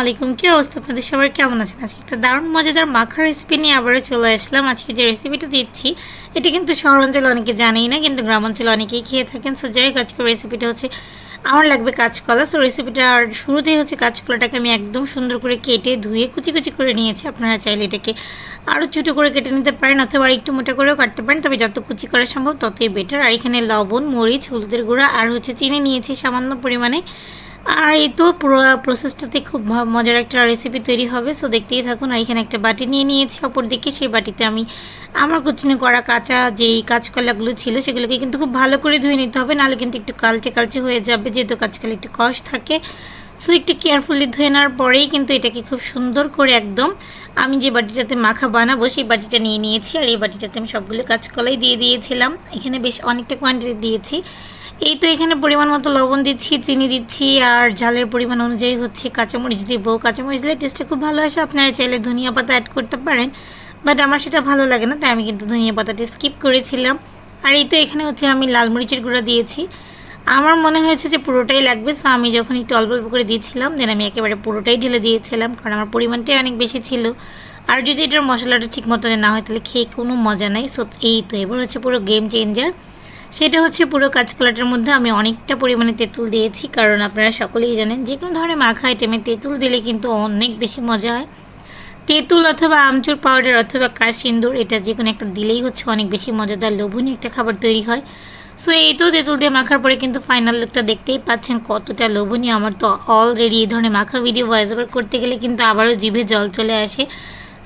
আলাইকুম, কি অবস্থা আপনাদের সবার? কেমন আছেন? আজকে একটা দারুণ মজাদার মাখা রেসিপি নিয়ে আবারও চলে আসলাম। আজকে যে রেসিপিটা দিচ্ছি এটা কিন্তু শহর অঞ্চলে অনেকে জানেই না, কিন্তু গ্রাম অঞ্চলে অনেকেই খেয়ে থাকেন। সো যাই হোক, আজকে রেসিপিটা হচ্ছে আমার লাগবে কাঁচকলা। সো রেসিপিটার শুরুতেই হচ্ছে কাঁচকলাটাকে আমি একদম সুন্দর করে কেটে ধুয়ে কুচি কুচি করে নিয়েছি। আপনারা চাইলে এটাকে আরও ছোটো করে কেটে নিতে পারেন অথবা একটু মোটা করেও কাটতে পারেন, তবে যত কুচি করা সম্ভব ততই বেটার। আর এখানে লবণ, মরিচ, হলুদের গুঁড়া আর হচ্ছে চিনি নিয়েছি সামান্য পরিমাণে। আর এই তো পুরো প্রসেসটাতে খুব মজার একটা রেসিপি তৈরি হবে। সো দেখতেই থাকুন। আর এখানে একটা বাটি নিয়ে নিয়েছি অপর দিকে। সেই বাটিতে আমি আমার কুচনি করা কাঁচা যেই কাঁচকলাগুলো ছিল সেগুলোকে কিন্তু খুব ভালো করে ধুয়ে নিতে হবে, নাহলে কিন্তু একটু কালচে কালচে হয়ে যাবে, যেহেতু কাঁচকলা একটু কষ থাকে। সো একটু কেয়ারফুলি ধুয়ে নেওয়ার পরেই কিন্তু এটাকে খুব সুন্দর করে একদম আমি যে বাটিটাতে মাখা বানাবো সেই বাটিটা নিয়ে নিয়েছি। আর এই বাটিটাতে আমি সবগুলো কাঁচকলাই দিয়ে দিয়েছিলাম। এখানে বেশ অনেকটা কোয়ান্টিটি দিয়েছি। এই তো এখানে পরিমাণ মতো লবণ দিচ্ছি, চিনি দিচ্ছি, আর ঝালের পরিমাণ অনুযায়ী হচ্ছে কাঁচামরিচ দিব। কাঁচামরিচ দিলে টেস্টটা খুব ভালো আসে। আপনারা চাইলে ধনিয়া পাতা অ্যাড করতে পারেন, বাট আমার সেটা ভালো লাগে না, তাই আমি কিন্তু ধনিয়া পাতাটি স্কিপ করেছিলাম। আর এই তো এখানে হচ্ছে আমি লাল মরিচের গুঁড়া দিয়েছি। আমার মনে হয়েছে যে পুরোটাই লাগবে, সো আমি যখন একটু অল্প অল্প করে দিয়েছিলাম দেন আমি একেবারে পুরোটাই ঢেলে দিয়েছিলাম, কারণ আমার পরিমাণটাই অনেক বেশি ছিল। আর যদি এটার মশলাটা ঠিক মতো না হয় তাহলে খেয়ে কোনো মজা নাই। সো এই তো এবার হচ্ছে পুরো গেম চেঞ্জার, সেটা হচ্ছে পুরো কাঁচকলাটার মধ্যে আমি অনেকটা পরিমাণে তেঁতুল দিয়েছি, কারণ আপনারা সকলেই জানেন যে কোনো ধরনের মাখা আইটেমে তেঁতুল দিলে কিন্তু অনেক বেশি মজা হয়। তেঁতুল অথবা আমচুর পাউডার অথবা কাশিন্দুর, এটা যে কোনো একটা দিলেই হচ্ছে অনেক বেশি মজাদার লোভনীয় একটা খাবার তৈরি হয়। সো এই তো তেঁতুল দিয়ে মাখার পরে কিন্তু ফাইনাল লুকটা দেখতেই পাচ্ছেন কতটা লোভনীয়। আমার তো অলরেডি এই ধরনের মাখা ভিডিও ভয়েস ওভার করতে গেলে কিন্তু আবারও জিভে জল চলে আসে।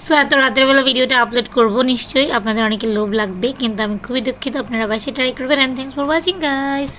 সো এত রাতের বেলা ভিডিওটা আপলোড করব নিশ্চয়ই, আপনাদের অনেকে লোভ লাগবে, কিন্তু আমি খুবই দুঃখিত। আপনারা বাসায় ট্রাই করবেন। And thanks for watching guys.